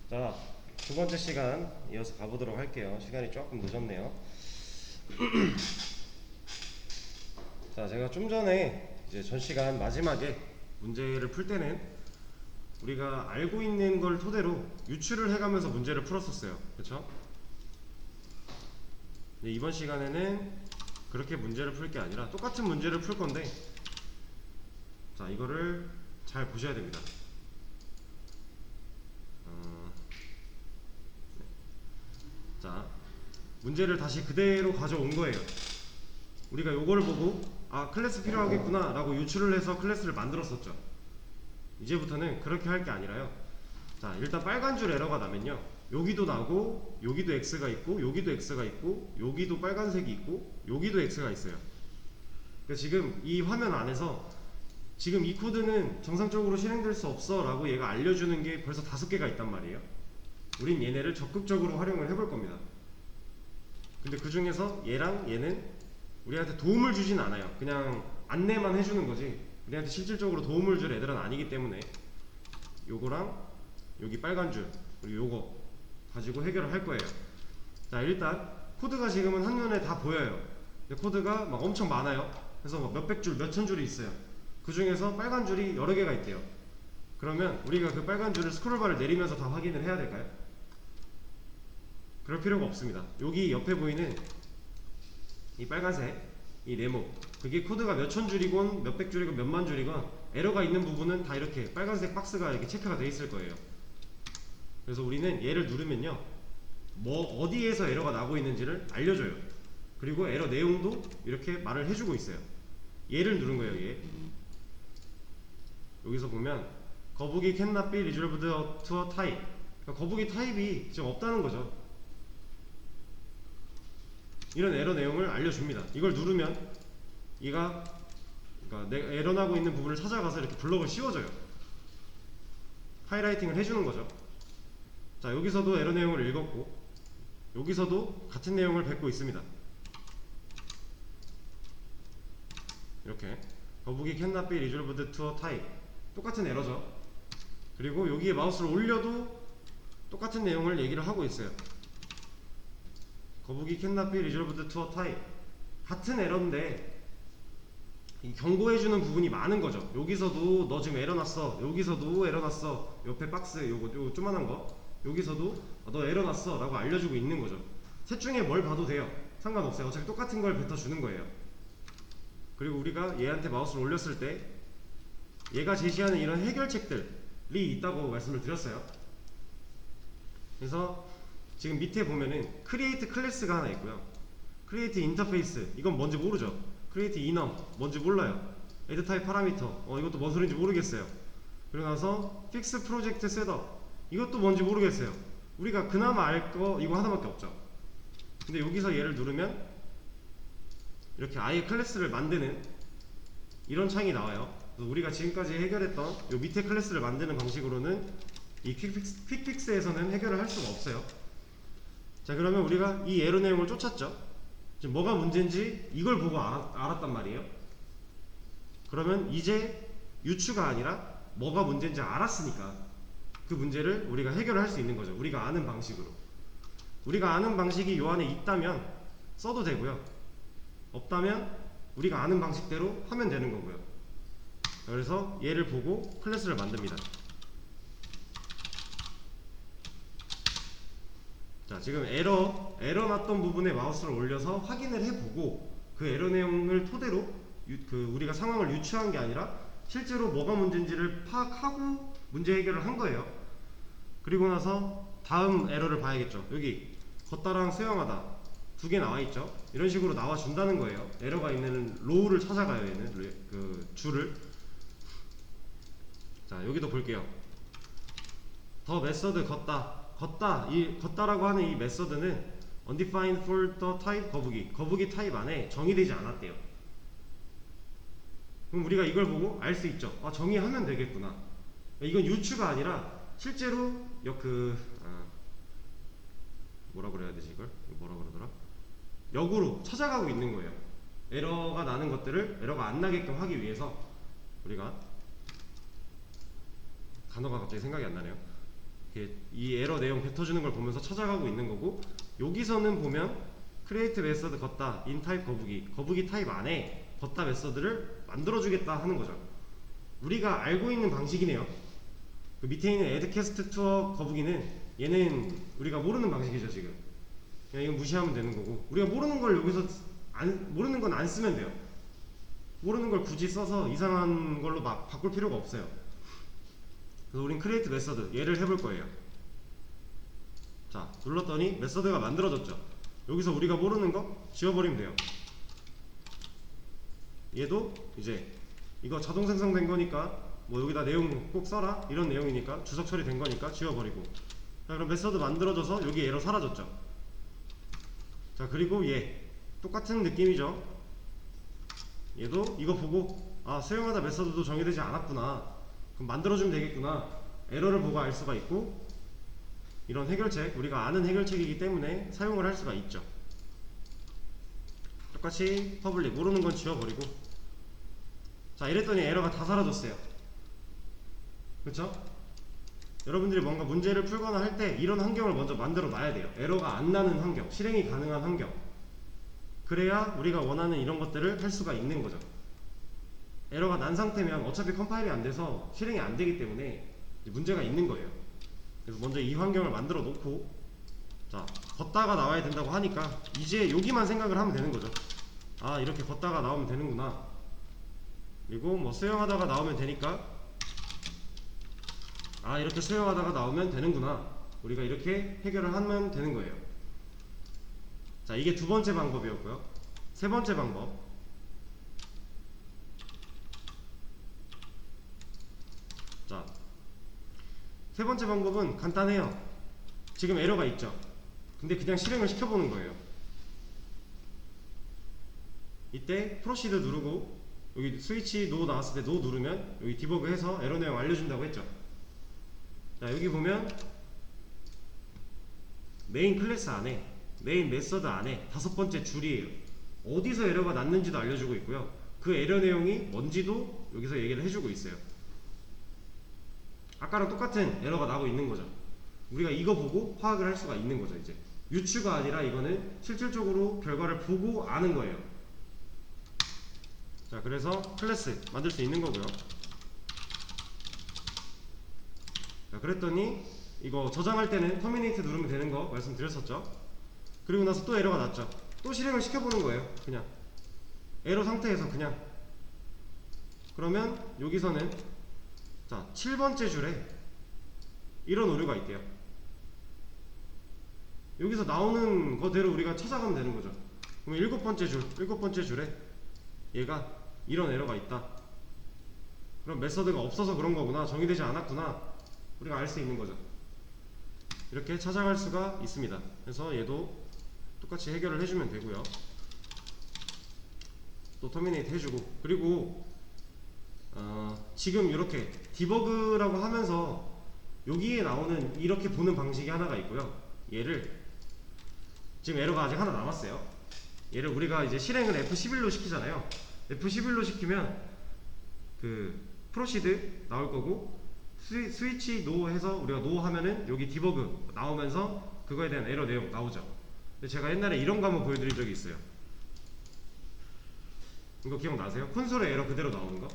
자, 두 번째 시간 이어서 가보도록 할게요. 시간이 조금 늦었네요. 자, 제가 좀 전에 이제 전 시간 마지막에 문제를 풀 때는 우리가 알고 있는 걸 토대로 유추를 해가면서 문제를 풀었었어요. 그렇죠? 이번 시간에는 그렇게 문제를 풀 게 아니라 똑같은 문제를 풀 건데, 자, 이거를 잘 보셔야 됩니다. 자, 문제를 다시 그대로 가져온 거예요. 우리가 요거를 보고 아, 클래스 필요하겠구나 라고 유추를 해서 클래스를 만들었었죠. 이제부터는 그렇게 할 게 아니라요. 자, 일단 빨간 줄 에러가 나면요, 여기도 나고 여기도 X가 있고 여기도 X가 있고 여기도 빨간색이 있고 여기도 X가 있어요. 그러니까 지금 이 화면 안에서 지금 이 코드는 정상적으로 실행될 수 없어 라고 얘가 알려주는 게 벌써 5개가 있단 말이에요. 우린 얘네를 적극적으로 활용을 해볼 겁니다. 근데 그 중에서 얘랑 얘는 우리한테 도움을 주진 않아요. 그냥 안내만 해주는 거지 우리한테 실질적으로 도움을 줄 애들은 아니기 때문에 요거랑 여기 빨간 줄 그리고 요거 가지고 해결을 할 거예요. 자, 일단 코드가 지금은 한눈에 다 보여요. 근데 코드가 막 엄청 많아요. 그래서 막 몇백 줄, 몇천 줄이 있어요. 그 중에서 빨간 줄이 여러 개가 있대요. 그러면 우리가 그 빨간 줄을 스크롤바를 내리면서 다 확인을 해야 될까요? 그럴 필요가 없습니다. 여기 옆에 보이는 이 빨간색 이 네모, 그게 코드가 몇천 줄이건 몇백 줄이건 몇만 줄이건 에러가 있는 부분은 다 이렇게 빨간색 박스가 이렇게 체크가 돼 있을 거예요. 그래서 우리는 얘를 누르면요, 뭐 어디에서 에러가 나고 있는지를 알려줘요. 그리고 에러 내용도 이렇게 말을 해주고 있어요. 얘를 누른 거예요. 얘. 여기서 보면 거북이 cannot be resolved to a type. 그러니까 거북이 타입이 지금 없다는 거죠. 이런 에러 내용을 알려줍니다. 이걸 누르면 얘가 그러니까 에러 나고 있는 부분을 찾아가서 이렇게 블럭을 씌워줘요. 하이라이팅을 해주는 거죠. 자, 여기서도 에러 내용을 읽었고 여기서도 같은 내용을 뱉고 있습니다. 이렇게 거북이 cannot be resolved to a type, 똑같은 에러죠. 그리고 여기에 마우스를 올려도 똑같은 내용을 얘기를 하고 있어요. 거북이 cannot be resolved to a type, 같은 에러인데 경고해주는 부분이 많은 거죠. 여기서도 너 지금 에러 났어, 여기서도 에러 났어, 옆에 박스 요거 조만한 거 여기서도 너 에러 났어 라고 알려주고 있는 거죠. 셋 중에 뭘 봐도 돼요. 상관없어요. 어차피 똑같은 걸 뱉어주는 거예요. 그리고 우리가 얘한테 마우스를 올렸을 때 얘가 제시하는 이런 해결책들이 있다고 말씀을 드렸어요. 그래서 지금 밑에 보면은 create 클래스가 하나 있고요, create 인터페이스, 이건 뭔지 모르죠. create inner 뭔지 몰라요. add type 파라미터, 이것도 뭔 소리인지 모르겠어요. 그리고 나서 fix project setup, 이것도 뭔지 모르겠어요. 우리가 그나마 알 거 이거 하나밖에 없죠. 근데 여기서 얘를 누르면 이렇게 아예 클래스를 만드는 이런 창이 나와요. 그래서 우리가 지금까지 해결했던 요 밑에 클래스를 만드는 방식으로는 이 퀵픽스에서는 해결을 할 수가 없어요. 자, 그러면 우리가 이 에러 내용을 쫓았죠. 지금 뭐가 문제인지 이걸 보고 알았단 말이에요. 그러면 이제 유추가 아니라 뭐가 문제인지 알았으니까 그 문제를 우리가 해결을 할 수 있는 거죠. 우리가 아는 방식으로. 우리가 아는 방식이 요 안에 있다면 써도 되고요, 없다면 우리가 아는 방식대로 하면 되는 거고요. 그래서 얘를 보고 클래스를 만듭니다. 자, 지금 에러 났던 부분에 마우스를 올려서 확인을 해보고 그 에러 내용을 토대로 우리가 상황을 유추한 게 아니라 실제로 뭐가 문제인지를 파악하고 문제 해결을 한 거예요. 그리고 나서 다음 에러를 봐야겠죠. 여기 걷다랑 수영하다 두 개 나와 있죠. 이런 식으로 나와 준다는 거예요. 에러가 있는 로우를 찾아가요. 얘는 그 줄을. 자, 여기도 볼게요. 더 메서드 걷다라고 하는 이 메서드는 undefined for the type 거북이 타입 안에 정의되지 않았대요. 그럼 우리가 이걸 보고 알 수 있죠. 아, 정의하면 되겠구나. 이건 유추가 아니라 실제로 뭐라 그래야 되지, 이걸 뭐라 그러더라, 역으로 찾아가고 있는 거예요. 에러가 나는 것들을 에러가 안 나게끔 하기 위해서 우리가, 단어가 갑자기 생각이 안 나네요. 이렇게 이 에러 내용 뱉어주는 걸 보면서 찾아가고 있는 거고, 여기서는 보면 create 메서드 걷다 in 타입 거북이 타입 안에 걷다 메서드를 만들어주겠다 하는 거죠. 우리가 알고 있는 방식이네요. 그 밑에 있는 add cast to 거북이는 얘는 우리가 모르는 방식이죠. 지금 그냥 이건 무시하면 되는 거고, 우리가 모르는 걸 여기서 모르는 건 안 쓰면 돼요. 모르는 걸 굳이 써서 이상한 걸로 막 바꿀 필요가 없어요. 그래서 우린 create 메서드 얘를 해볼 거예요. 자, 눌렀더니 메서드가 만들어졌죠. 여기서 우리가 모르는 거 지워버리면 돼요. 얘도 이제 이거 자동 생성된 거니까 뭐 여기다 내용 꼭 써라 이런 내용이니까 주석 처리된 거니까 지워버리고. 자, 그럼 메서드 만들어져서 여기 에러 사라졌죠. 자, 그리고 얘 똑같은 느낌이죠. 얘도 이거 보고 아, 수용하다 메서드도 정의되지 않았구나, 그럼 만들어주면 되겠구나, 에러를 보고 알 수가 있고, 이런 해결책, 우리가 아는 해결책이기 때문에 사용을 할 수가 있죠. 똑같이 퍼블릭, 모르는 건 지워버리고. 자, 이랬더니 에러가 다 사라졌어요. 그렇죠? 여러분들이 뭔가 문제를 풀거나 할 때 이런 환경을 먼저 만들어 놔야 돼요. 에러가 안 나는 환경, 실행이 가능한 환경. 그래야 우리가 원하는 이런 것들을 할 수가 있는 거죠. 에러가 난 상태면 어차피 컴파일이 안 돼서 실행이 안 되기 때문에 문제가 있는 거예요. 그래서 먼저 이 환경을 만들어 놓고, 자, 걷다가 나와야 된다고 하니까 이제 여기만 생각을 하면 되는 거죠. 아, 이렇게 걷다가 나오면 되는구나. 그리고 뭐 수영하다가 나오면 되니까 아, 이렇게 수영하다가 나오면 되는구나, 우리가 이렇게 해결을 하면 되는 거예요. 자, 이게 두 번째 방법이었고요. 세 번째 방법. 자, 세 번째 방법은 간단해요. 지금 에러가 있죠. 근데 그냥 실행을 시켜보는 거예요. 이때 프로시드 누르고 여기 스위치 노 나왔을 때 노 누르면 여기 디버그 해서 에러 내용 알려준다고 했죠. 자, 여기 보면 메인 클래스 안에, 메인 메서드 안에 다섯 번째 줄이에요. 어디서 에러가 났는지도 알려주고 있고요. 그 에러 내용이 뭔지도 여기서 얘기를 해주고 있어요. 아까랑 똑같은 에러가 나고 있는 거죠. 우리가 이거 보고 파악을 할 수가 있는 거죠. 이제 유추가 아니라 이거는 실질적으로 결과를 보고 아는 거예요. 자, 그래서 클래스 만들 수 있는 거고요. 자, 그랬더니 이거 저장할 때는 터미네이트 누르면 되는 거 말씀드렸었죠. 그리고 나서 또 에러가 났죠. 또 실행을 시켜보는 거예요. 그냥 에러 상태에서 그냥. 그러면 여기서는 자, 7번째 줄에 이런 오류가 있대요. 여기서 나오는 거대로 우리가 찾아가면 되는 거죠. 그러면 7번째 줄에 얘가 이런 에러가 있다. 그럼 메서드가 없어서 그런 거구나, 정의되지 않았구나, 우리가 알 수 있는 거죠. 이렇게 찾아갈 수가 있습니다. 그래서 얘도 똑같이 해결을 해주면 되고요. 또 터미네이트 해주고. 그리고 지금 이렇게 디버그라고 하면서 여기에 나오는 이렇게 보는 방식이 하나가 있고요. 얘를 지금 에러가 아직 하나 남았어요. 얘를 우리가 이제 실행을 F11로 시키잖아요. F11로 시키면 그 프로시드 나올 거고, 스위치 노 해서 우리가 노 하면은 여기 디버그 나오면서 그거에 대한 에러 내용 나오죠. 근데 제가 옛날에 이런 거 한번 보여드린 적이 있어요. 이거 기억나세요? 콘솔에 에러 그대로 나오는 거.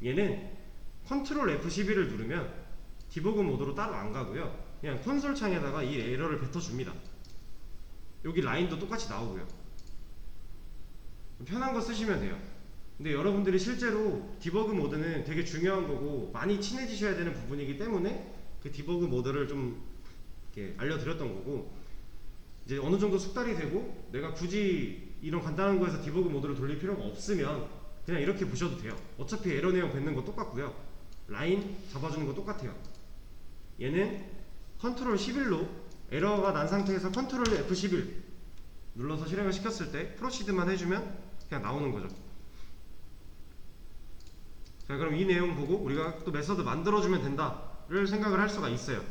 얘는 컨트롤 F11을 누르면 디버그 모드로 따로 안 가고요, 그냥 콘솔 창에다가 이 에러를 뱉어줍니다. 여기 라인도 똑같이 나오고요. 편한 거 쓰시면 돼요. 근데 여러분들이 실제로 디버그 모드는 되게 중요한 거고 많이 친해지셔야 되는 부분이기 때문에 그 디버그 모드를 좀 이렇게 알려드렸던 거고, 이제 어느 정도 숙달이 되고 내가 굳이 이런 간단한 거에서 디버그 모드를 돌릴 필요가 없으면 그냥 이렇게 보셔도 돼요. 어차피 에러 내용 뱉는 거 똑같고요, 라인 잡아주는 거 똑같아요. 얘는 컨트롤 11로 에러가 난 상태에서 컨트롤 F11 눌러서 실행을 시켰을 때 프로시드만 해주면 그냥 나오는 거죠. 자, 그럼 이 내용 보고 우리가 또 메서드 만들어주면 된다를 생각을 할 수가 있어요.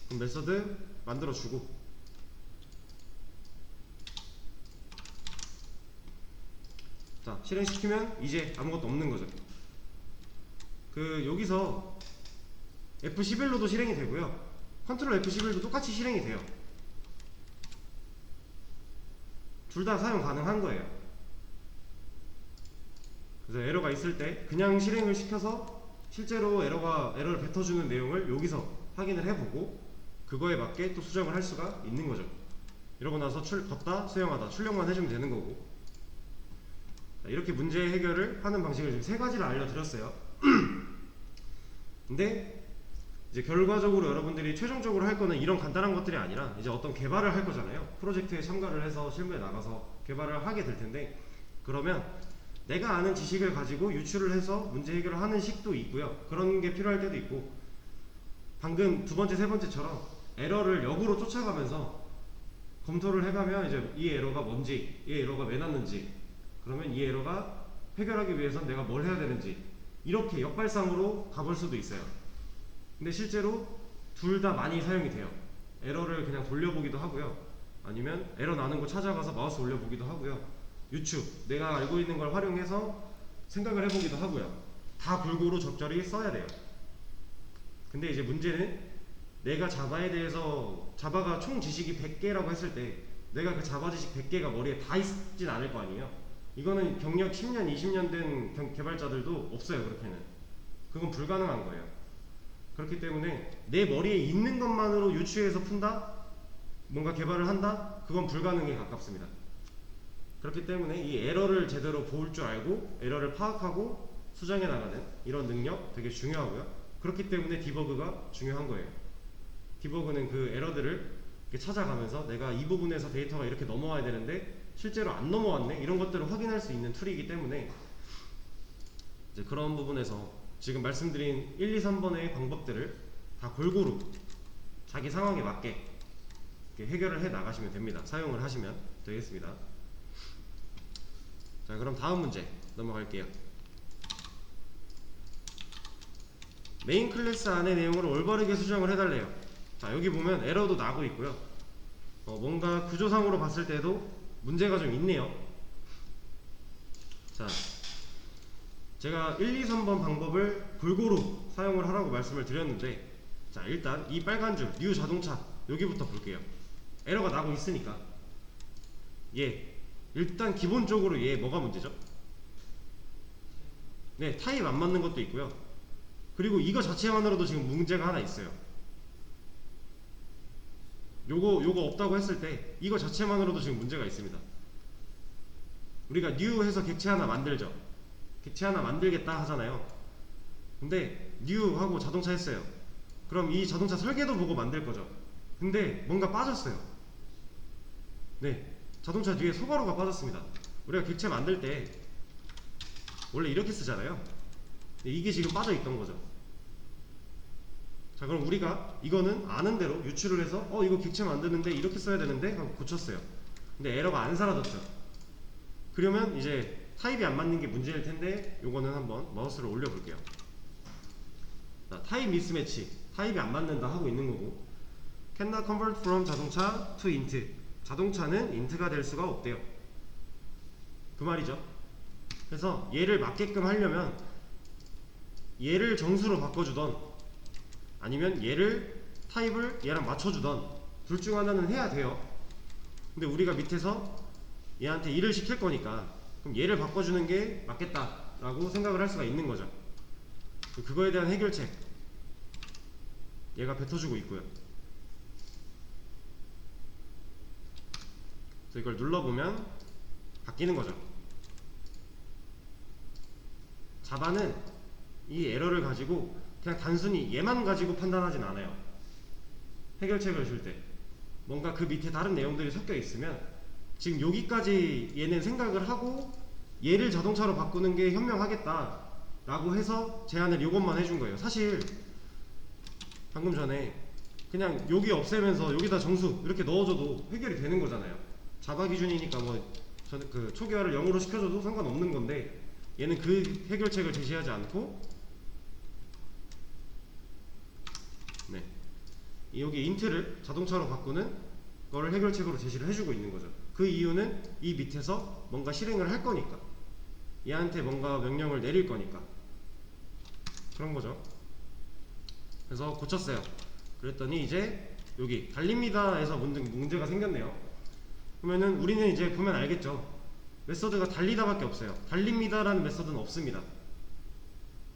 그럼 메서드 만들어주고, 자, 실행시키면 이제 아무것도 없는 거죠. 여기서 F11로도 실행이 되고요. 컨트롤 F11도 똑같이 실행이 돼요. 둘 다 사용 가능한 거예요. 그래서 에러가 있을 때 그냥 실행을 시켜서 실제로 에러를 뱉어주는 내용을 여기서 확인을 해보고 그거에 맞게 또 수정을 할 수가 있는 거죠. 이러고 나서 걷다 수정하다 출력만 해주면 되는 거고. 자, 이렇게 문제 해결을 하는 방식을 지금 세 가지를 알려드렸어요. 근데 이제 결과적으로 여러분들이 최종적으로 할 거는 이런 간단한 것들이 아니라 이제 어떤 개발을 할 거잖아요. 프로젝트에 참가를 해서 실무에 나가서 개발을 하게 될 텐데, 그러면 내가 아는 지식을 가지고 유출을 해서 문제 해결을 하는 식도 있고요. 그런 게 필요할 때도 있고, 방금 두 번째, 세 번째처럼 에러를 역으로 쫓아가면서 검토를 해가면 이제 이 에러가 뭔지, 이 에러가 왜 났는지, 그러면 이 에러가 해결하기 위해선 내가 뭘 해야 되는지, 이렇게 역발상으로 가볼 수도 있어요. 근데 실제로 둘 다 많이 사용이 돼요. 에러를 그냥 돌려보기도 하고요. 아니면 에러 나는 거 찾아가서 마우스 올려보기도 하고요. 유추, 내가 알고 있는 걸 활용해서 생각을 해보기도 하고요. 다 골고루 적절히 써야 돼요. 근데 이제 문제는 내가 자바에 대해서, 자바가 총 지식이 100개라고 했을 때 내가 그 자바 지식 100개가 머리에 다 있진 않을 거 아니에요. 이거는 경력 10년, 20년 된 개발자들도 없어요. 그렇게는. 그건 불가능한 거예요. 그렇기 때문에 내 머리에 있는 것만으로 유추해서 푼다? 뭔가 개발을 한다? 그건 불가능에 가깝습니다. 그렇기 때문에 이 에러를 제대로 볼 줄 알고 에러를 파악하고 수정해 나가는 이런 능력 되게 중요하고요. 그렇기 때문에 디버그가 중요한 거예요. 디버그는 그 에러들을 이렇게 찾아가면서 내가 이 부분에서 데이터가 이렇게 넘어와야 되는데 실제로 안 넘어왔네, 이런 것들을 확인할 수 있는 툴이기 때문에 이제 그런 부분에서 지금 말씀드린 1, 2, 3번의 방법들을 다 골고루 자기 상황에 맞게 해결을 해 나가시면 됩니다. 사용을 하시면 되겠습니다. 자, 그럼 다음 문제 넘어갈게요. 메인 클래스 안의 내용을 올바르게 수정을 해달래요. 자, 여기 보면 에러도 나고 있고요. 뭔가 구조상으로 봤을 때도 문제가 좀 있네요. 자, 제가 1, 2, 3번 방법을 골고루 사용을 하라고 말씀을 드렸는데, 자, 일단 이 빨간 줄 뉴 자동차 여기부터 볼게요. 에러가 나고 있으니까 일단 기본적으로 뭐가 문제죠? 네, 타입 안 맞는 것도 있고요. 그리고 이거 자체만으로도 지금 문제가 하나 있어요. 요거 없다고 했을 때 이거 자체만으로도 지금 문제가 있습니다. 우리가 new 해서 객체 하나 만들죠. 객체 하나 만들겠다 하잖아요. 근데 new 하고 자동차 했어요. 그럼 이 자동차 설계도 보고 만들 거죠. 근데 뭔가 빠졌어요. 네, 자동차 뒤에 소가루가 빠졌습니다. 우리가 객체 만들 때 원래 이렇게 쓰잖아요. 이게 지금 빠져 있던 거죠. 자, 그럼 우리가 이거는 아는 대로 유출을 해서 이거 객체 만드는데 이렇게 써야 되는데 하고 고쳤어요. 근데 에러가 안 사라졌죠. 그러면 이제 타입이 안 맞는 게 문제일 텐데, 요거는 한번 마우스를 올려 볼게요. 자, 타입 미스매치, 타입이 안 맞는다 하고 있는 거고, cannot convert from 자동차 to int, 자동차는 int가 될 수가 없대요. 그 말이죠. 그래서 얘를 맞게끔 하려면 얘를 정수로 바꿔주던 아니면 얘를 타입을 얘랑 맞춰주던 둘 중 하나는 해야 돼요. 근데 우리가 밑에서 얘한테 일을 시킬 거니까 그럼 얘를 바꿔주는 게 맞겠다 라고 생각을 할 수가 있는 거죠. 그거에 대한 해결책 얘가 뱉어주고 있고요. 그래서 이걸 눌러보면 바뀌는 거죠. 자바는 이 에러를 가지고 그냥 단순히 얘만 가지고 판단하진 않아요. 해결책을 줄 때 뭔가 그 밑에 다른 내용들이 섞여 있으면 지금 여기까지 얘는 생각을 하고 얘를 자동차로 바꾸는 게 현명하겠다 라고 해서 제안을 이것만 해준 거예요. 사실 방금 전에 그냥 여기 없애면서 여기다 정수 이렇게 넣어줘도 해결이 되는 거잖아요. 자바 기준이니까 저는 그 초기화를 0으로 시켜줘도 상관없는 건데, 얘는 그 해결책을 제시하지 않고 여기 int를 자동차로 바꾸는 거를 해결책으로 제시를 해주고 있는 거죠. 그 이유는 이 밑에서 뭔가 실행을 할 거니까, 얘한테 뭔가 명령을 내릴 거니까 그런 거죠. 그래서 고쳤어요. 그랬더니 이제 여기 달립니다에서 문제가 생겼네요. 그러면은 우리는 이제 보면 알겠죠. 메서드가 달리다밖에 없어요. 달립니다라는 메서드는 없습니다.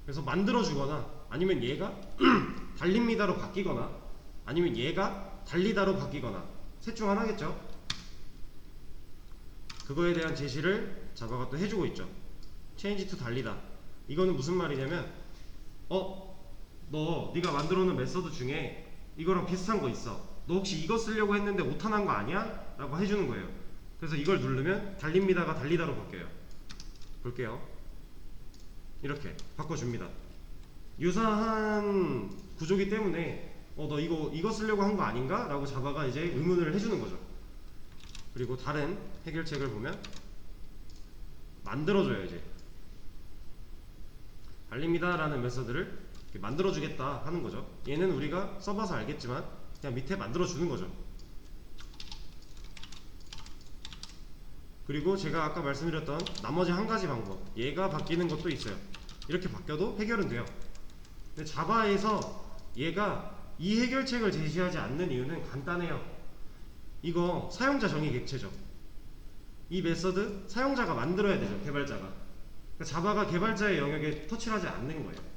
그래서 만들어주거나 아니면 얘가 달립니다로 바뀌거나 아니면 얘가 달리다로 바뀌거나 셋 중 하나겠죠. 그거에 대한 제시를 자바가 또 해주고 있죠. change to 달리다. 이거는 무슨 말이냐면 네가 만들어 놓은 메서드 중에 이거랑 비슷한 거 있어. 너 혹시 이거 쓰려고 했는데 오타난 거 아니야? 라고 해주는 거예요. 그래서 이걸 누르면 달립니다가 달리다로 바뀌어요. 볼게요. 이렇게 바꿔줍니다. 유사한 구조기 때문에 너 이거 쓰려고 한 거 아닌가? 라고 자바가 이제 의문을 해주는 거죠. 그리고 다른 해결책을 보면 만들어줘요. 이제 달립니다 라는 메서드를 만들어주겠다 하는 거죠. 얘는 우리가 써봐서 알겠지만 그냥 밑에 만들어주는 거죠. 그리고 제가 아까 말씀드렸던 나머지 한 가지 방법, 얘가 바뀌는 것도 있어요. 이렇게 바뀌어도 해결은 돼요. 근데 자바에서 얘가 이 해결책을 제시하지 않는 이유는 간단해요. 이거 사용자 정의 객체죠. 이 메서드 사용자가 만들어야 되죠. 개발자가. 그러니까 자바가 개발자의 영역에 터치를 하지 않는 거예요.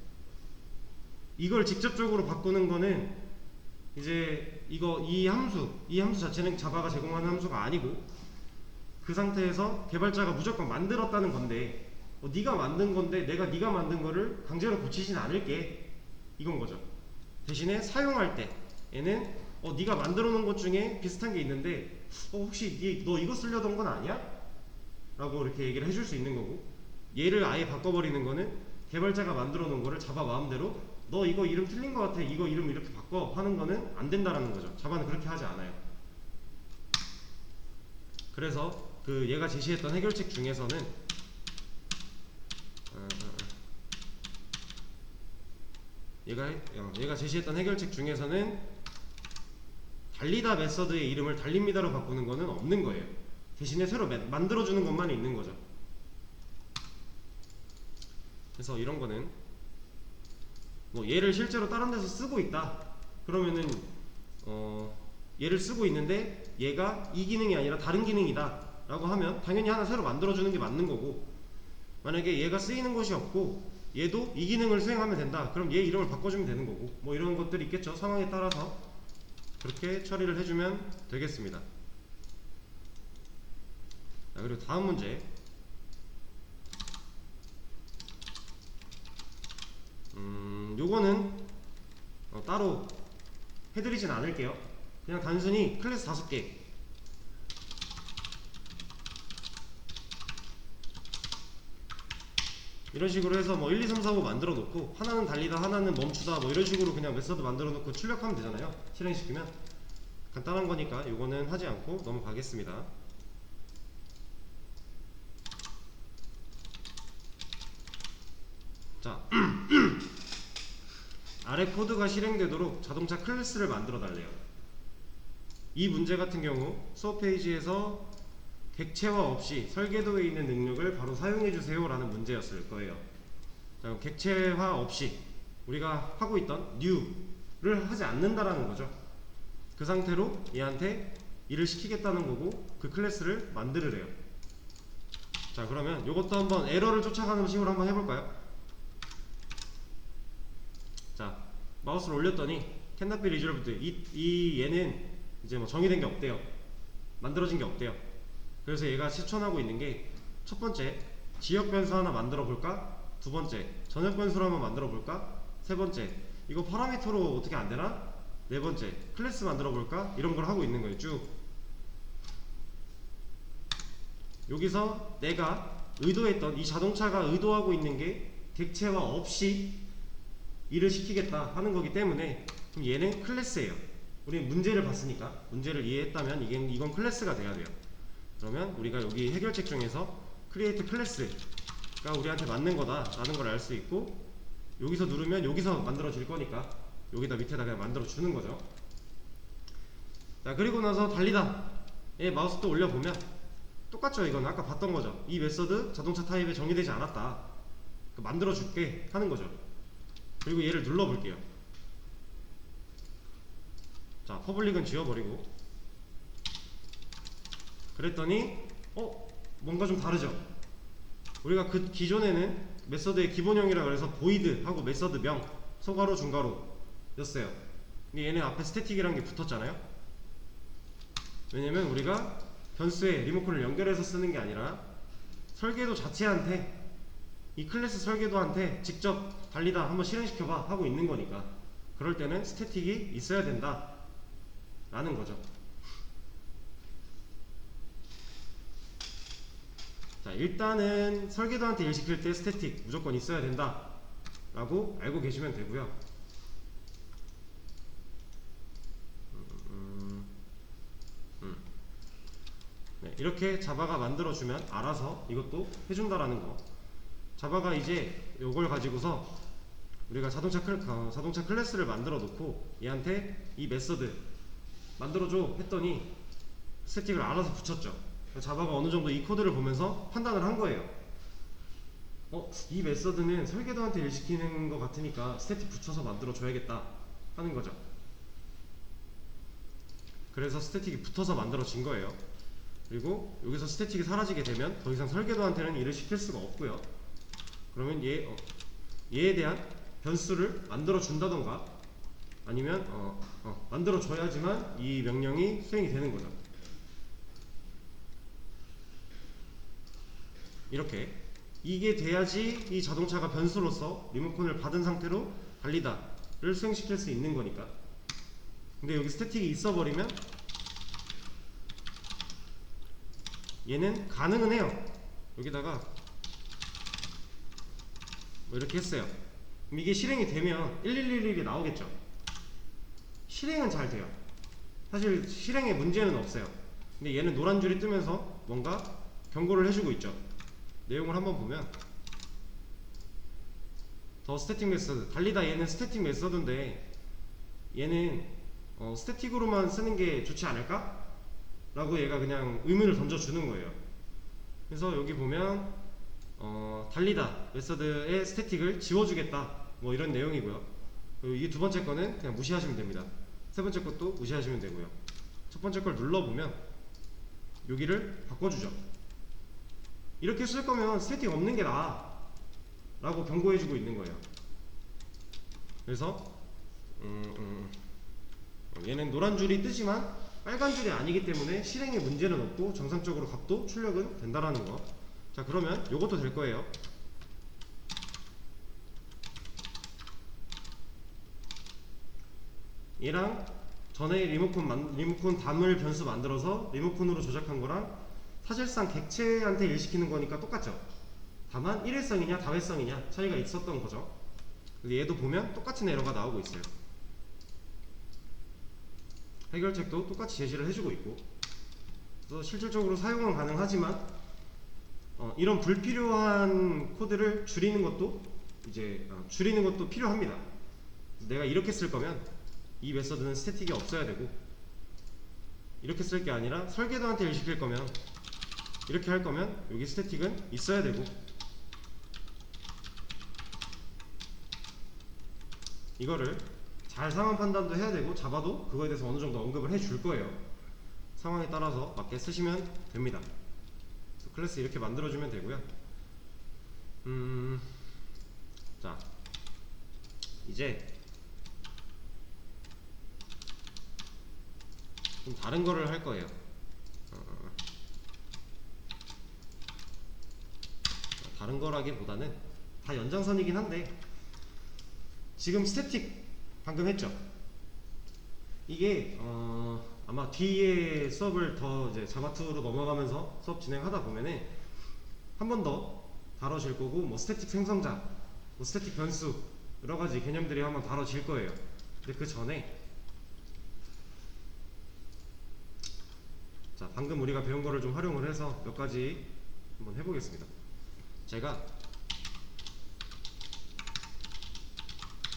이걸 직접적으로 바꾸는 거는 이제 이 함수 자체는 자바가 제공하는 함수가 아니고 그 상태에서 개발자가 무조건 만들었다는 건데 네가 만든 건데 내가 네가 만든 거를 강제로 고치진 않을게 이건 거죠. 대신에 사용할 때 얘는 네가 만들어 놓은 것 중에 비슷한 게 있는데 혹시 너 이거 쓰려던 건 아니야? 라고 이렇게 얘기를 해줄 수 있는 거고, 얘를 아예 바꿔버리는 거는 개발자가 만들어 놓은 거를 자바 마음대로 너 이거 이름 틀린 것 같아 이거 이름 이렇게 바꿔 하는 거는 안 된다라는 거죠. 자바는 그렇게 하지 않아요. 그래서 얘가 제시했던 해결책 중에서는 얘가 제시했던 해결책 중에서는 달리다 메서드의 이름을 달립니다로 바꾸는 거는 없는 거예요. 대신에 새로 만들어주는 것만 있는 거죠. 그래서 이런 거는 얘를 실제로 다른 데서 쓰고 있다 그러면은 얘를 쓰고 있는데 얘가 이 기능이 아니라 다른 기능이다 라고 하면 당연히 하나 새로 만들어주는 게 맞는 거고, 만약에 얘가 쓰이는 것이 없고 얘도 이 기능을 수행하면 된다 그럼 얘 이름을 바꿔주면 되는 거고 뭐 이런 것들이 있겠죠. 상황에 따라서 그렇게 처리를 해주면 되겠습니다. 자, 그리고 다음 문제. 요거는 따로 해드리진 않을게요. 그냥 단순히 클래스 5개 이런 식으로 해서 1, 2, 3, 4, 5 만들어 놓고 하나는 달리다 하나는 멈추다 뭐 이런 식으로 그냥 메서드 만들어 놓고 출력하면 되잖아요. 실행시키면 간단한 거니까 요거는 하지 않고 넘어가겠습니다. 자 아래 코드가 실행되도록 자동차 클래스를 만들어 달래요. 이 문제 같은 경우 수업 페이지에서 객체화 없이 설계도에 있는 능력을 바로 사용해주세요 라는 문제였을 거예요. 자, 객체화 없이 우리가 하고 있던 new를 하지 않는다라는 거죠. 그 상태로 얘한테 일을 시키겠다는 거고 그 클래스를 만들으래요. 자, 그러면 이것도 한번 에러를 쫓아가는 식으로 한번 해볼까요? 자, 마우스를 올렸더니 cannot be resolved. 얘는 이제 정의된 게 없대요. 만들어진 게 없대요. 그래서 얘가 실천하고 있는 게 첫 번째 지역 변수 하나 만들어 볼까? 두 번째 전역 변수로 한번 만들어 볼까? 세 번째 이거 파라미터로 어떻게 안 되나? 네 번째 클래스 만들어 볼까? 이런 걸 하고 있는 거예요. 쭉 여기서 내가 의도했던 이 자동차가 의도하고 있는 게 객체화 없이 일을 시키겠다 하는 거기 때문에 그럼 얘는 클래스예요. 우리 문제를 봤으니까 문제를 이해했다면 이건 클래스가 돼야 돼요. 그러면 우리가 여기 해결책 중에서 create class가 우리한테 맞는 거다 라는 걸 알 수 있고, 여기서 누르면 여기서 만들어질 거니까 여기다 밑에다 그냥 만들어 주는 거죠. 자, 그리고 나서 달리다에 마우스 또 올려보면 똑같죠. 이건 아까 봤던 거죠. 이 메서드 자동차 타입에 정의되지 않았다 만들어 줄게 하는 거죠. 그리고 얘를 눌러 볼게요. 자, 퍼블릭은 지워버리고, 그랬더니 뭔가 좀 다르죠. 우리가 그 기존에는 메서드의 기본형이라 그래서 void 하고 메서드 명, 소괄호 중괄호 였어요. 근데 얘는 앞에 스태틱이라는 게 붙었잖아요. 왜냐면 우리가 변수에 리모컨을 연결해서 쓰는 게 아니라 설계도 자체한테, 이 클래스 설계도한테 직접 달리다 한번 실행시켜봐 하고 있는 거니까, 그럴 때는 스태틱이 있어야 된다 라는 거죠. 자, 일단은 설계도한테 일 시킬 때 스태틱 무조건 있어야 된다 라고 알고 계시면 되고요. 네, 이렇게 자바가 만들어주면 알아서 이것도 해준다라는 거. 자바가 이제 이걸 가지고서 우리가 자동차 클래스를 만들어 놓고 얘한테 이 메서드 만들어줘 했더니 스태틱을 알아서 붙였죠. 자바가 어느 정도 이 코드를 보면서 판단을 한 거예요. 이 메서드는 설계도한테 일 시키는 것 같으니까 스태틱 붙여서 만들어 줘야겠다 하는 거죠. 그래서 스태틱이 붙어서 만들어진 거예요. 그리고 여기서 스태틱이 사라지게 되면 더 이상 설계도한테는 일을 시킬 수가 없고요. 그러면 얘에 대한 변수를 만들어 준다던가 아니면 만들어 줘야지만 이 명령이 수행이 되는 거죠. 이렇게 이게 돼야지 이 자동차가 변수로서 리모컨을 받은 상태로 달리다를 수행시킬 수 있는 거니까. 근데 여기 스태틱이 있어 버리면 얘는 가능은 해요. 여기다가 뭐 이렇게 했어요. 그럼 이게 실행이 되면 1111이 나오겠죠. 실행은 잘 돼요. 사실 실행에 문제는 없어요. 근데 얘는 노란 줄이 뜨면서 뭔가 경고를 해주고 있죠. 내용을 한번 보면 더 스태틱 메서드 달리다, 얘는 스태틱 메서드인데 얘는 스태틱으로만 쓰는 게 좋지 않을까? 라고 얘가 그냥 의문을 던져주는 거예요. 그래서 여기 보면 달리다 메서드의 스태틱을 지워주겠다 뭐 이런 내용이고요. 그리고 이 두 번째 거는 그냥 무시하시면 됩니다. 세 번째 것도 무시하시면 되고요. 첫 번째 걸 눌러보면 여기를 바꿔주죠. 이렇게 쓸 거면 스태틱 없는 게 나아 라고 경고해주고 있는 거예요. 그래서 얘는 노란 줄이 뜨지만 빨간 줄이 아니기 때문에 실행에 문제는 없고 정상적으로 값도 출력은 된다라는 거. 자, 그러면 요것도 될 거예요. 얘랑 전에 리모컨 담을 변수 만들어서 리모컨으로 조작한 거랑 사실상 객체한테 일시키는 거니까 똑같죠. 다만 일회성이냐 다회성이냐 차이가 있었던 거죠. 근데 얘도 보면 똑같은 에러가 나오고 있어요. 해결책도 똑같이 제시를 해주고 있고, 그래서 실질적으로 사용은 가능하지만 이런 불필요한 코드를 줄이는 것도 필요합니다. 내가 이렇게 쓸 거면 이 메서드는 스태틱이 없어야 되고, 이렇게 쓸 게 아니라 설계도한테 일 시킬 거면 이렇게 할 거면 여기 스태틱은 있어야 되고, 이거를 잘 상황 판단도 해야 되고 자바도 그거에 대해서 어느 정도 언급을 해줄 거예요. 상황에 따라서 맞게 쓰시면 됩니다. 클래스 이렇게 만들어주면 되고요. 자, 이제 좀 다른 거를 할 거예요. 다른 거라기보다는 다 연장선이긴 한데, 지금 스태틱 방금 했죠. 이게 아마 뒤에 수업을 더 이제 자바2로 넘어가면서 수업 진행하다 보면은 한 번 더 다뤄질 거고, 뭐 스태틱 생성자, 뭐 스태틱 변수 여러 가지 개념들이 한번 다뤄질 거예요. 근데 그 전에 자, 방금 우리가 배운 거를 좀 활용을 해서 몇 가지 한번 해보겠습니다. 제가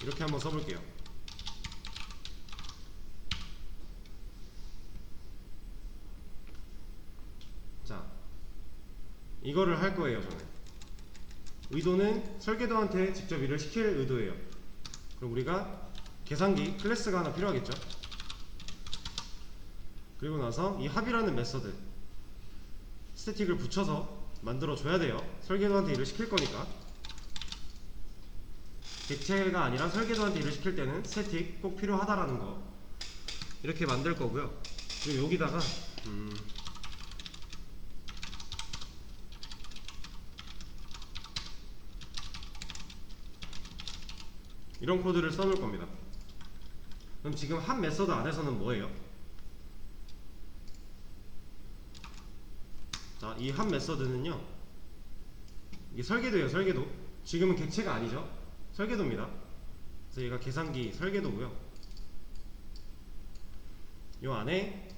이렇게 한번 써볼게요. 자, 이거를 할 거예요. 저는 의도는 설계도한테 직접 일을 시킬 의도예요. 그럼 우리가 계산기 클래스가 하나 필요하겠죠. 그리고 나서 이 합이라는 메서드 스태틱을 붙여서 만들어 줘야 돼요. 설계도한테 일을 시킬 거니까. 객체가 아니라 설계도한테 일을 시킬 때는 스태틱 꼭 필요하다라는 거 이렇게 만들 거고요. 그리고 여기다가 이런 코드를 써놓을 겁니다. 그럼 지금 한 메서드 안에서는 뭐예요? 자, 이 한 메서드는요, 이게 설계도예요. 설계도. 지금은 객체가 아니죠. 설계도입니다. 그래서 얘가 계산기 설계도고요. 요 안에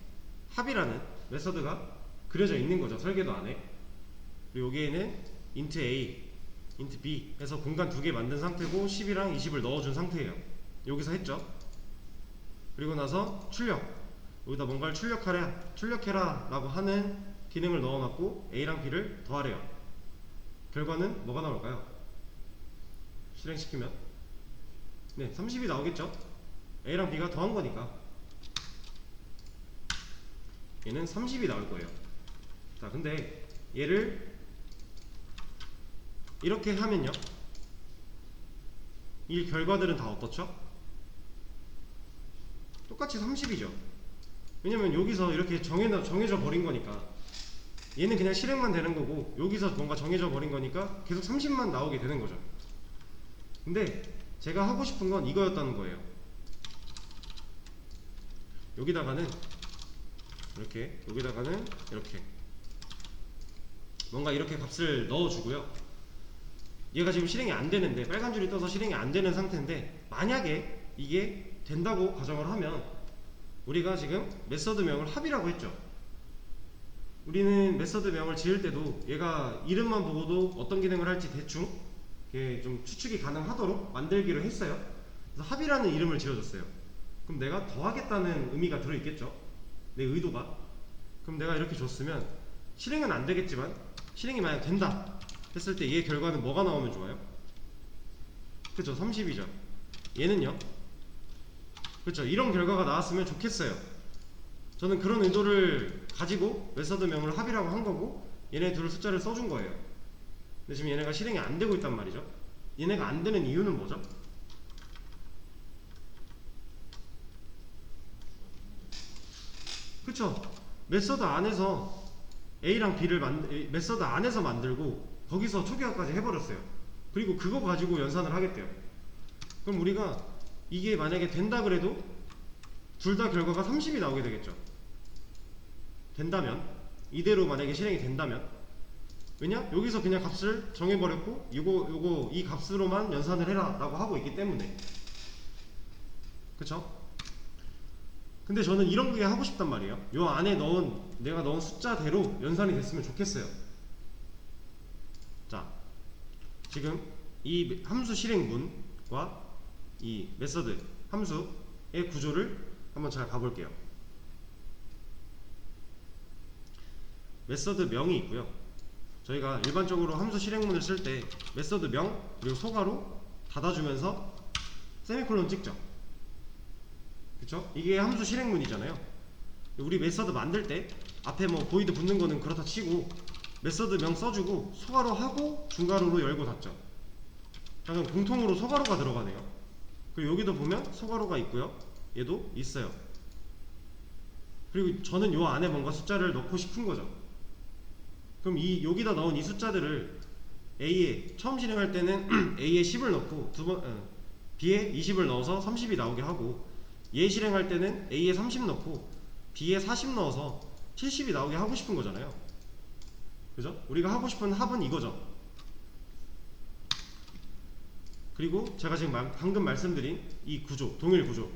합이라는 메서드가 그려져 있는 거죠. 설계도 안에. 그리고 여기에는 int a, int b 해서 공간 두 개 만든 상태고 10이랑 20을 넣어준 상태예요. 여기서 했죠. 그리고 나서 출력, 여기다 뭔가를 출력해라 라고 하는 기능을 넣어놨고 a랑 b를 더하래요. 결과는 뭐가 나올까요? 실행시키면 네, 30이 나오겠죠. a랑 b가 더한 거니까 얘는 30이 나올 거예요. 자, 근데 얘를 이렇게 하면요, 이 결과들은 다 어떻죠? 똑같이 30이죠. 왜냐면 여기서 이렇게 정해져 버린 거니까. 얘는 그냥 실행만 되는 거고 여기서 뭔가 정해져 버린 거니까 계속 30만 나오게 되는 거죠. 근데 제가 하고 싶은 건 이거였다는 거예요. 여기다가는 이렇게, 여기다가는 이렇게 뭔가 이렇게 값을 넣어주고요. 얘가 지금 실행이 안 되는데, 빨간 줄이 떠서 실행이 안 되는 상태인데, 만약에 이게 된다고 가정을 하면 우리가 지금 메서드명을 합이라고 했죠. 우리는 메서드명을 지을 때도 얘가 이름만 보고도 어떤 기능을 할지 대충 좀 추측이 가능하도록 만들기로 했어요. 그래서 합이라는 이름을 지어줬어요. 그럼 내가 더하겠다는 의미가 들어있겠죠, 내 의도가. 그럼 내가 이렇게 줬으면 실행은 안 되겠지만, 실행이 만약 된다 했을 때 얘 결과는 뭐가 나오면 좋아요? 그쵸, 30이죠. 얘는요? 그쵸, 이런 결과가 나왔으면 좋겠어요. 저는 그런 의도를 가지고 메서드명을 합이라고 한 거고 얘네 둘 숫자를 써준 거예요. 근데 지금 얘네가 실행이 안 되고 있단 말이죠. 얘네가 안 되는 이유는 뭐죠? 그쵸, 메서드 안에서 A랑 B를 메서드 안에서 만들고 거기서 초기화까지 해버렸어요. 그리고 그거 가지고 연산을 하겠대요. 그럼 우리가 이게 만약에 된다 그래도 둘 다 결과가 30이 나오게 되겠죠. 된다면, 이대로 만약에 실행이 된다면. 왜냐? 여기서 그냥 값을 정해버렸고 요거 이 값으로만 연산을 해라 라고 하고 있기 때문에. 그쵸? 근데 저는 이런 게 하고 싶단 말이에요. 요 안에 내가 넣은 숫자대로 연산이 됐으면 좋겠어요. 자, 지금 이 함수 실행문과 이 메서드 함수의 구조를 한번 잘 봐볼게요. 메서드 명이 있고요. 저희가 일반적으로 함수 실행문을 쓸 때 메서드 명 그리고 소괄호 닫아주면서 세미콜론 찍죠. 그쵸? 이게 함수 실행문이잖아요. 우리 메서드 만들 때 앞에 뭐 보이드 붙는 거는 그렇다 치고 메서드 명 써주고 소괄호 하고 중괄호로 열고 닫죠. 자, 그럼 공통으로 소괄호가 들어가네요. 그리고 여기도 보면 소괄호가 있고요. 얘도 있어요. 그리고 저는 요 안에 뭔가 숫자를 넣고 싶은 거죠. 그럼 여기다 넣은 이 숫자들을 A에 처음 실행할 때는 A에 10을 넣고 B에 20을 넣어서 30이 나오게 하고, 얘 실행할 때는 A에 30 넣고 B에 40 넣어서 70이 나오게 하고 싶은 거잖아요. 그죠? 우리가 하고 싶은 합은 이거죠. 그리고 제가 지금 방금 말씀드린 이 구조, 동일 구조,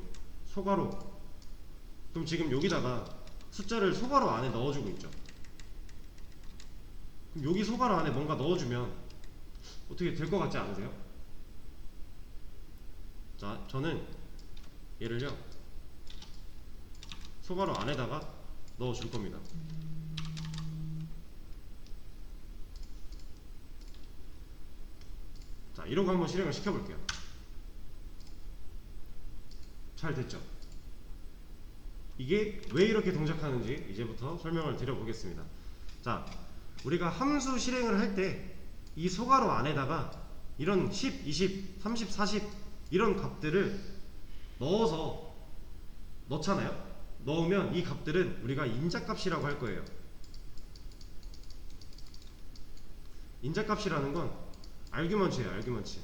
소괄호. 그럼 지금 여기다가 숫자를 소괄호 안에 넣어주고 있죠. 그럼 여기 소괄호 안에 뭔가 넣어주면 어떻게 될 것 같지 않으세요? 자, 저는 얘를요 소괄호 안에다가 넣어줄 겁니다. 자, 이러고 한번 실행을 시켜볼게요. 잘 됐죠? 이게 왜 이렇게 동작하는지 이제부터 설명을 드려보겠습니다. 자, 우리가 함수 실행을 할 때 이 소괄호 안에다가 이런 10, 20, 30, 40 이런 값들을 넣잖아요. 넣으면 이 값들은 우리가 인자값이라고 할 거예요. 인자값이라는 건 아규먼트예요. 아규먼트.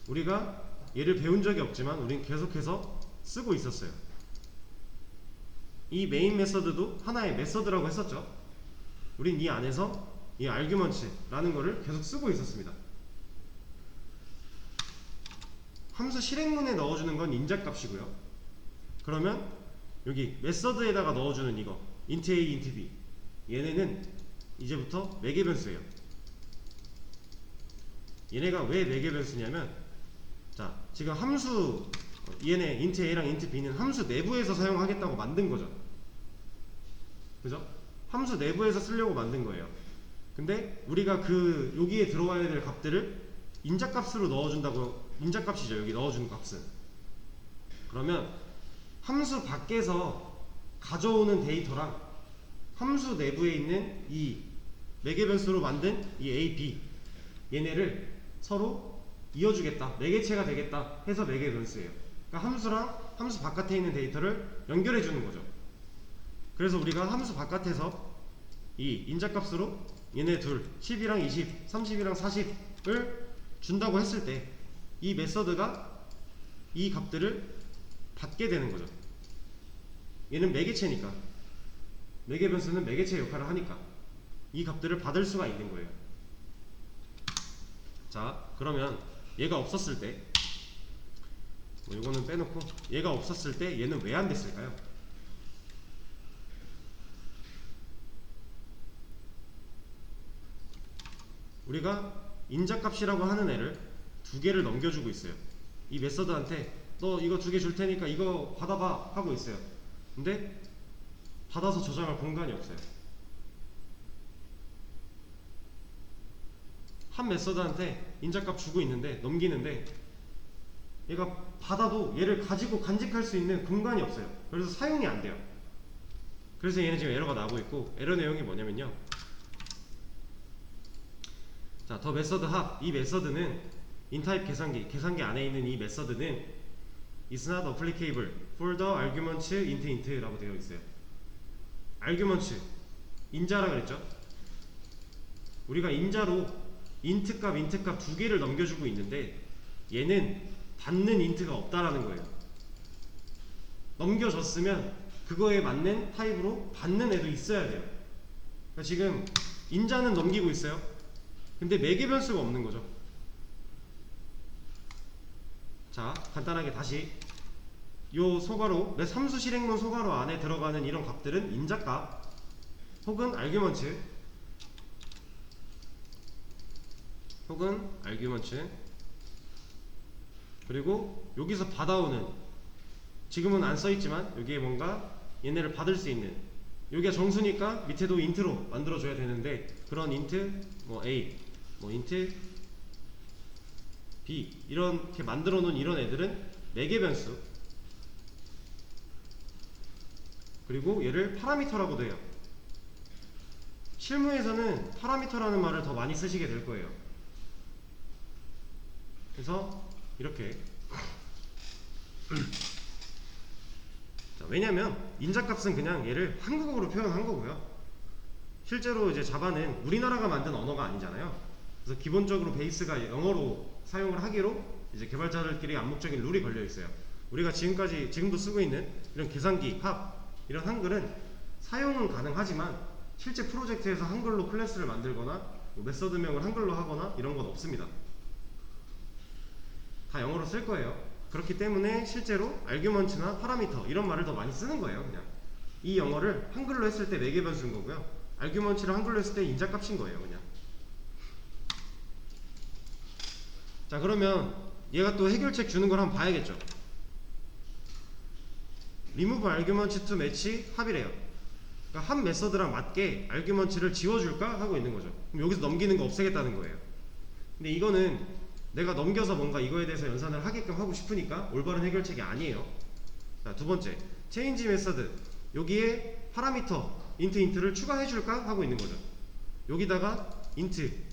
우리가 얘를 배운 적이 없지만 우린 계속해서 쓰고 있었어요. 이 메인 메서드도 하나의 메서드라고 했었죠. 우린 이 안에서 이 아규먼트라는 거를 계속 쓰고 있었습니다. 함수 실행문에 넣어주는 건 인자값이고요. 그러면 여기 메서드에다가 넣어주는 이거 int a, int b 얘네는 이제부터 매개 변수예요. 얘네가 왜 매개 변수냐면, 자, 지금 함수 얘네 int a랑 int b는 함수 내부에서 사용하겠다고 만든 거죠. 그죠? 함수 내부에서 쓰려고 만든 거예요. 근데 우리가 여기에 들어와야 될 값들을 인자값으로 넣어준다고. 인자값이죠. 여기 넣어주는 값은. 그러면 함수 밖에서 가져오는 데이터랑 함수 내부에 있는 이 매개 변수로 만든 이 a, b 얘네를 서로 이어주겠다, 매개체가 되겠다 해서 매개 변수예요. 그러니까 함수랑 함수 바깥에 있는 데이터를 연결해 주는 거죠. 그래서 우리가 함수 바깥에서 이 인자값으로 얘네 둘 10이랑 20, 30이랑 40을 준다고 했을 때 이 메서드가 이 값들을 받게 되는 거죠. 얘는 매개체니까, 매개 변수는 매개체 역할을 하니까 이 값들을 받을 수가 있는 거예요. 자, 그러면 얘가 없었을 때, 이거는 빼놓고 얘가 없었을 때 얘는 왜 안 됐을까요? 우리가 인자값이라고 하는 애를 두 개를 넘겨주고 있어요. 이 메서드한테 너 이거 두 개 줄 테니까 이거 받아봐 하고 있어요. 근데 받아서 저장할 공간이 없어요. 한 메서드한테 인자값 주고 있는데, 넘기는데 얘가 받아도 얘를 가지고 간직할 수 있는 공간이 없어요. 그래서 사용이 안 돼요. 그래서 얘는 지금 에러가 나고 있고, 에러 내용이 뭐냐면요, 자, 더 메서드 합, 이 메서드는 인타입 계산기 안에 있는 이 메서드는 is not applicable for the arguments int 라고 되어 있어요. arguments, 인자라 그랬죠. 우리가 인자로 int 값 두 개를 넘겨주고 있는데 얘는 받는 int가 없다라는 거예요. 넘겨줬으면 그거에 맞는 타입으로 받는 애도 있어야 돼요. 그러니까 지금 인자는 넘기고 있어요. 근데 매개 변수가 없는 거죠. 자, 간단하게 다시 요 소괄호, 함수 실행문 소괄호 안에 들어가는 이런 값들은 인자값 혹은 아규먼트 그리고 여기서 받아오는, 지금은 안 써있지만 여기에 뭔가 얘네를 받을 수 있는, 여기가 정수니까 밑에도 int로 만들어줘야 되는데 그런 int a, int b 이렇게 만들어 놓은 이런 애들은 매개 변수, 그리고 얘를 파라미터라고도 해요. 실무에서는 파라미터라는 말을 더 많이 쓰시게 될 거예요. 그래서 이렇게 자, 왜냐면 인자값은 그냥 얘를 한국어로 표현한 거고요. 실제로 이제 자바는 우리나라가 만든 언어가 아니잖아요. 그래서 기본적으로 베이스가 영어로 사용을 하기로 이제 개발자들끼리 암묵적인 룰이 걸려 있어요. 우리가 지금도 쓰고 있는 이런 계산기, 합 이런 한글은 사용은 가능하지만 실제 프로젝트에서 한글로 클래스를 만들거나 메서드명을 한글로 하거나 이런 건 없습니다. 다 영어로 쓸 거예요. 그렇기 때문에 실제로 아규먼트나 파라미터 이런 말을 더 많이 쓰는 거예요. 그냥 이 영어를 한글로 했을 때 매개 변수인 거고요, 아규먼트를 한글로 했을 때 인자값인 거예요. 그냥. 자, 그러면 얘가 또 해결책 주는 걸 한번 봐야겠죠. remove argument to match 합이래요. 그러니까 한 메서드랑 맞게 argument를 지워줄까 하고 있는 거죠. 그럼 여기서 넘기는 거 없애겠다는 거예요. 근데 이거는 내가 넘겨서 뭔가 이거에 대해서 연산을 하게끔 하고 싶으니까 올바른 해결책이 아니에요. 자, 두 번째, 체인지 메서드 여기에 파라미터 인트를 추가해 줄까 하고 있는 거죠. 여기다가 인트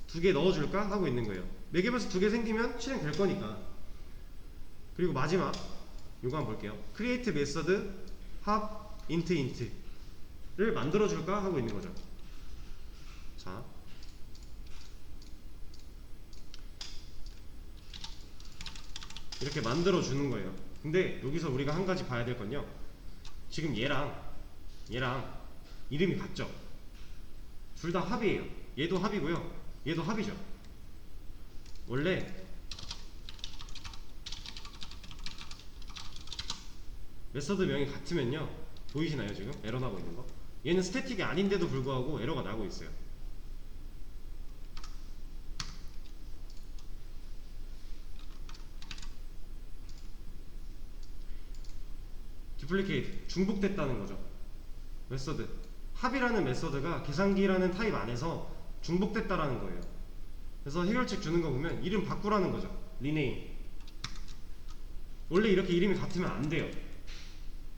두 개 넣어 줄까 하고 있는 거예요. 매개변수 두 개 생기면 실행될 거니까. 그리고 마지막 요거 한번 볼게요. create 메서드 합 인트를 만들어 줄까 하고 있는 거죠. 자, 이렇게 만들어 주는 거예요. 근데 여기서 우리가 한 가지 봐야 될 건요, 지금 얘랑 이름이 같죠? 둘 다 합이에요. 얘도 합이고요, 얘도 합이죠. 원래 메서드 명이 같으면요, 보이시나요? 지금 에러 나고 있는 거? 얘는 스태틱이 아닌데도 불구하고 에러가 나고 있어요. 듀플리케이트, 중복됐다는 거죠. 메서드 합이라는 메서드가 계산기라는 타입 안에서 중복됐다라는 거예요. 그래서 해결책 주는 거 보면 이름 바꾸라는 거죠. 리네임. 원래 이렇게 이름이 같으면 안 돼요.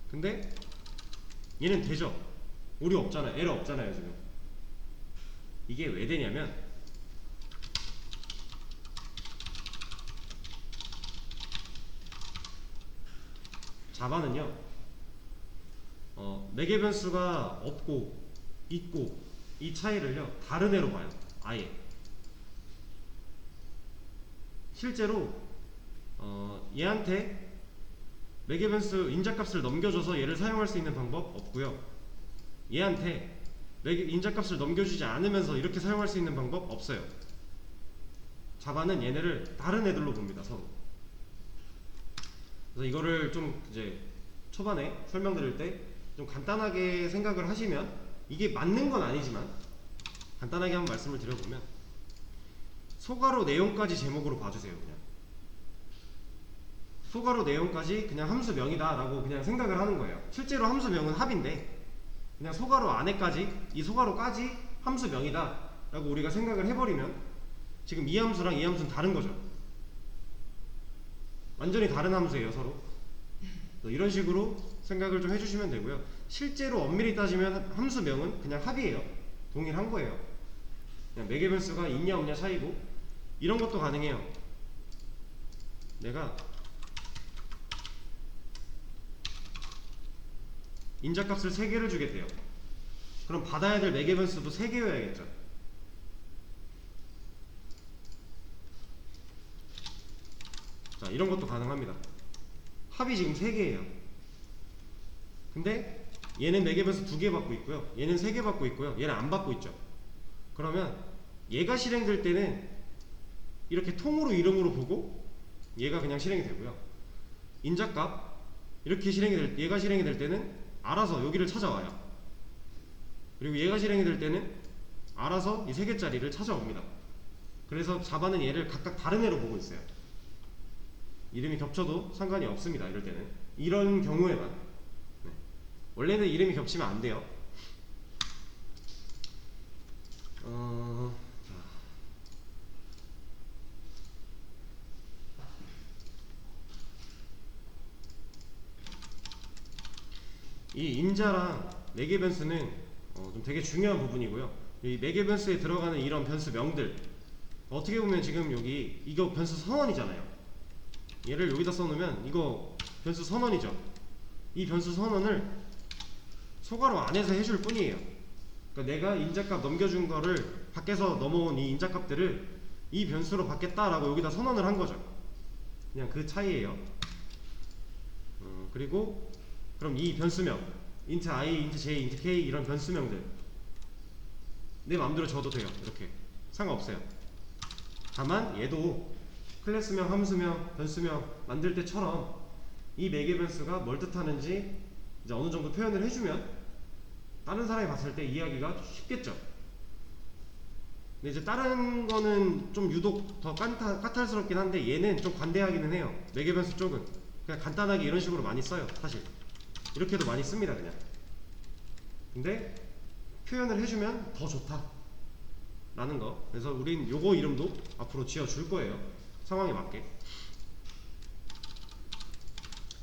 근데 얘는 되죠. 오류 없잖아요. 에러 없잖아요 지금. 이게 왜 되냐면, 자바는요, 매개 변수가 없고 있고 이 차이를요 다른 애로 봐요. 아예 실제로 얘한테 매개 변수 인자값을 넘겨줘서 얘를 사용할 수 있는 방법 없고요, 얘한테 인자값을 넘겨주지 않으면서 이렇게 사용할 수 있는 방법 없어요. 자바는 얘네를 다른 애들로 봅니다, 서로. 그래서 이거를 좀 이제 초반에 설명드릴 때 좀 간단하게 생각을 하시면, 이게 맞는 건 아니지만 간단하게 한번 말씀을 드려보면, 소괄호 내용까지 제목으로 봐주세요. 그냥 소괄호 내용까지 그냥 함수명이다 라고 그냥 생각을 하는 거예요. 실제로 함수명은 합인데 그냥 소괄호 안에까지, 이 소괄호까지 함수명이다 라고 우리가 생각을 해버리면, 지금 이 함수랑 이 함수는 다른 거죠. 완전히 다른 함수예요, 서로. 이런 식으로 생각을 좀 해주시면 되고요. 실제로 엄밀히 따지면 함수명은 그냥 합이에요. 동일한 거예요. 그냥 매개 변수가 있냐 없냐 차이고. 이런 것도 가능해요. 내가 인자값을 3개를 주겠대요. 그럼 받아야 될 매개 변수도 3개여야겠죠. 자, 이런 것도 가능합니다. 합이 지금 3개예요. 근데 얘는 매개 변수 2개 받고 있고요, 얘는 3개 받고 있고요, 얘는 안 받고 있죠. 그러면 얘가 실행될 때는 이렇게 통으로 이름으로 보고 얘가 그냥 실행이 되고요, 인자값 이렇게 얘가 실행이 될 때는 알아서 여기를 찾아와요. 그리고 얘가 실행이 될 때는 알아서 이 3개짜리를 찾아옵니다. 그래서 자바는 얘를 각각 다른 애로 보고 있어요. 이름이 겹쳐도 상관이 없습니다. 이럴 때는, 이런 경우에만. 네. 원래는 이름이 겹치면 안 돼요. 이 인자랑 매개 변수는 좀 되게 중요한 부분이고요. 이 매개 변수에 들어가는 이런 변수명들, 어떻게 보면 지금 여기 이거 변수 선언이잖아요. 얘를 여기다 써놓으면 이거 변수 선언이죠. 이 변수 선언을 소괄호 안에서 해줄 뿐이에요. 그러니까 내가 인자값 넘겨준 거를 밖에서 넘어온 이 인자값들을 이 변수로 받겠다라고 여기다 선언을 한 거죠. 그냥 그 차이예요. 그리고 그럼 이 변수명 int i, int j, int k 이런 변수명들 내 마음대로 줘도 돼요. 이렇게 상관없어요. 다만 얘도 클래스명, 함수명, 변수명 만들 때처럼 이 매개 변수가 뭘 뜻하는지 이제 어느 정도 표현을 해주면 다른 사람이 봤을 때 이해하기가 쉽겠죠. 근데 이제 다른 거는 좀 유독 더 까탈스럽긴 한데, 얘는 좀 관대하기는 해요. 매개 변수 쪽은 그냥 간단하게 이런 식으로 많이 써요. 사실 이렇게도 많이 씁니다, 그냥. 근데 표현을 해주면 더 좋다 라는 거. 그래서 우린 요거 이름도 앞으로 지어줄 거예요, 상황에 맞게.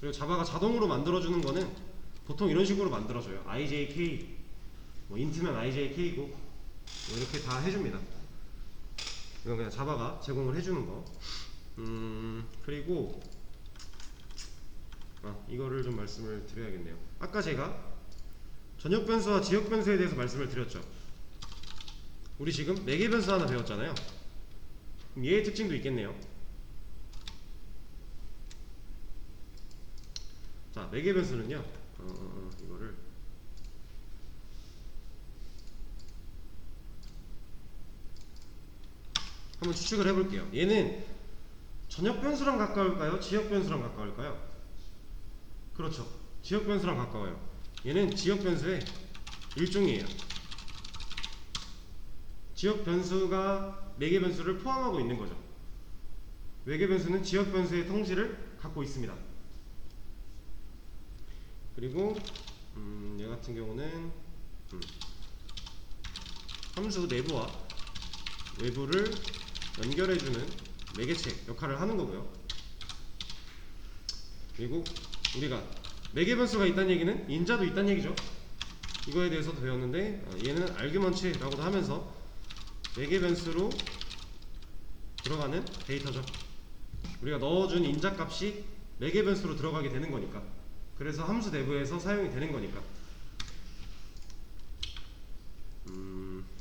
그리고 자바가 자동으로 만들어주는 거는 보통 이런 식으로 만들어줘요. IJK, 뭐 인트면 IJK고 뭐 이렇게 다 해줍니다. 이건 그냥 자바가 제공을 해주는 거. 그리고 이거를 좀 말씀을 드려야겠네요. 아까 제가 전역 변수와 지역 변수에 대해서 말씀을 드렸죠. 우리 지금 매개 변수 하나 배웠잖아요. 그럼 얘의 특징도 있겠네요. 자, 매개 변수는요. 이거를 한번 추측을 해볼게요. 얘는 전역 변수랑 가까울까요? 지역 변수랑 가까울까요? 그렇죠. 지역 변수랑 가까워요. 얘는 지역 변수의 일종이에요. 지역 변수가 매개 변수를 포함하고 있는 거죠. 매개 변수는 지역 변수의 성질을 갖고 있습니다. 그리고 얘 같은 경우는 함수 내부와 외부를 연결해주는 매개체 역할을 하는 거고요. 그리고 우리가 매개 변수가 있다는 얘기는 인자도 있다는 얘기죠. 이거에 대해서도 배웠는데 얘는 아르규먼트라고도 하면서 매개 변수로 들어가는 데이터죠. 우리가 넣어준 인자값이 매개 변수로 들어가게 되는 거니까. 그래서 함수 내부에서 사용이 되는 거니까.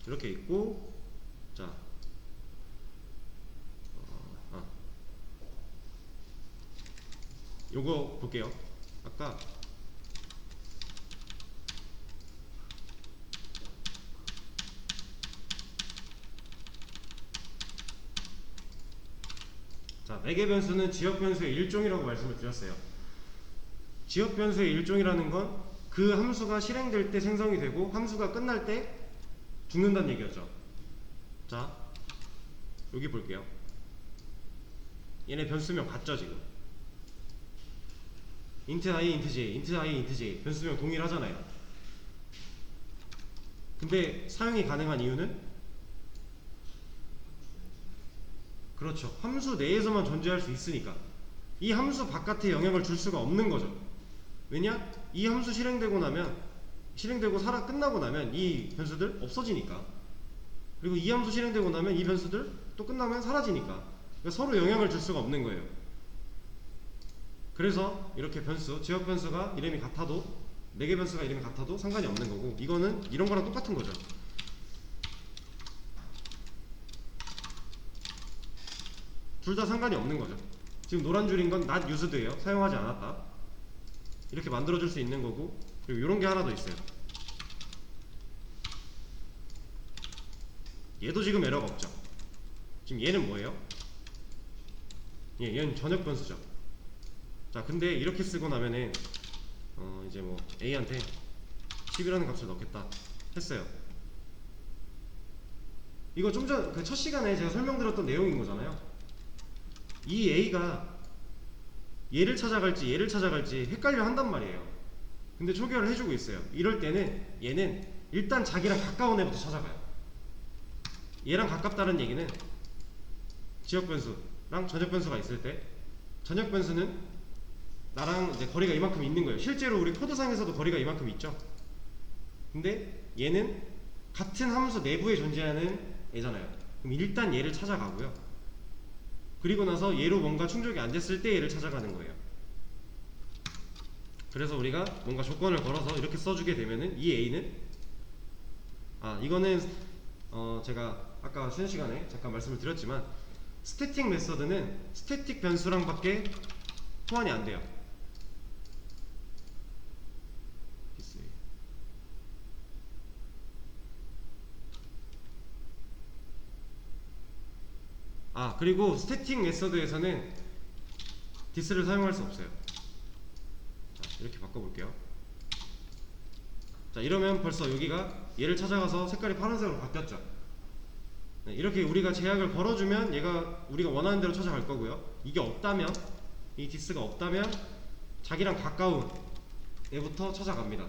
이렇게 있고, 자, 요거 볼게요. 아까 자, 매개 변수는 지역 변수의 일종이라고 말씀을 드렸어요. 지역 변수의 일종이라는 건 그 함수가 실행될 때 생성이 되고 함수가 끝날 때 죽는다는 얘기였죠. 자, 여기 볼게요. 얘네 변수명 같죠 지금? int i, int j, int i, int j 변수명 동일하잖아요. 근데 사용이 가능한 이유는 그렇죠. 함수 내에서만 존재할 수 있으니까. 이 함수 바깥에 영향을 줄 수가 없는 거죠. 왜냐? 이 함수 실행되고 끝나고 나면 이 변수들 없어지니까. 그리고 이 함수 실행되고 나면 이 변수들 또 끝나면 사라지니까. 그러니까 서로 영향을 줄 수가 없는 거예요. 그래서 이렇게 변수, 지역 변수가 이름이 같아도, 매개 변수가 이름이 같아도 상관이 없는 거고, 이거는 이런 거랑 똑같은 거죠. 둘 다 상관이 없는 거죠. 지금 노란 줄인 건 not used예요. 사용하지 않았다. 이렇게 만들어줄 수 있는 거고, 그리고 이런 게 하나 더 있어요. 얘도 지금 에러가 없죠. 지금 얘는 뭐예요? 얘는 전역 변수죠. 자, 근데 이렇게 쓰고 나면은 이제 뭐 A한테 10이라는 값을 넣겠다 했어요. 이거 좀 전 그 첫 시간에 제가 설명드렸던 내용인 거잖아요. 이 A가 얘를 찾아갈지 얘를 찾아갈지 헷갈려 한단 말이에요. 근데 초기화를 해주고 있어요. 이럴 때는 얘는 일단 자기랑 가까운 애부터 찾아가요. 얘랑 가깝다는 얘기는 지역 변수랑 전역 변수가 있을 때, 전역 변수는 나랑 이제 거리가 이만큼 있는 거예요. 실제로 우리 코드상에서도 거리가 이만큼 있죠. 근데 얘는 같은 함수 내부에 존재하는 애잖아요. 그럼 일단 얘를 찾아가고요. 그리고 나서 얘로 뭔가 충족이 안 됐을 때 얘를 찾아가는 거예요. 그래서 우리가 뭔가 조건을 걸어서 이렇게 써주게 되면은 이 A는 이거는 제가 아까 쉬는 시간에 잠깐 말씀을 드렸지만 스태틱 메서드는 스태틱 변수랑 밖에 소환이 안 돼요. 그리고 스태틱 메서드에서는 this를 사용할 수 없어요. 자, 이렇게 바꿔볼게요. 자, 이러면 벌써 여기가 얘를 찾아가서 색깔이 파란색으로 바뀌었죠. 네, 이렇게 우리가 제약을 걸어주면 얘가 우리가 원하는 대로 찾아갈 거고요. 이게 없다면, 이 this가 없다면 자기랑 가까운 애부터 찾아갑니다.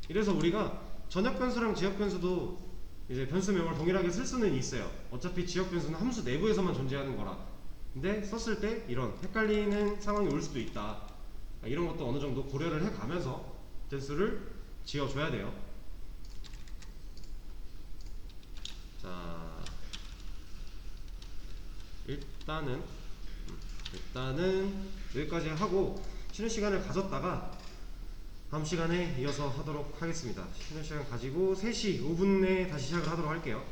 이래서 우리가 전역 변수랑 지역 변수도 이제 변수명을 동일하게 쓸 수는 있어요. 어차피 지역 변수는 함수 내부에서만 존재하는 거라. 근데 썼을 때 이런 헷갈리는 상황이 올 수도 있다. 이런 것도 어느 정도 고려를 해가면서 댄스를 지어줘야 돼요. 자, 일단은 여기까지 하고 쉬는 시간을 가졌다가 다음 시간에 이어서 하도록 하겠습니다. 쉬는 시간 가지고 3시 5분 내에 다시 시작을 하도록 할게요.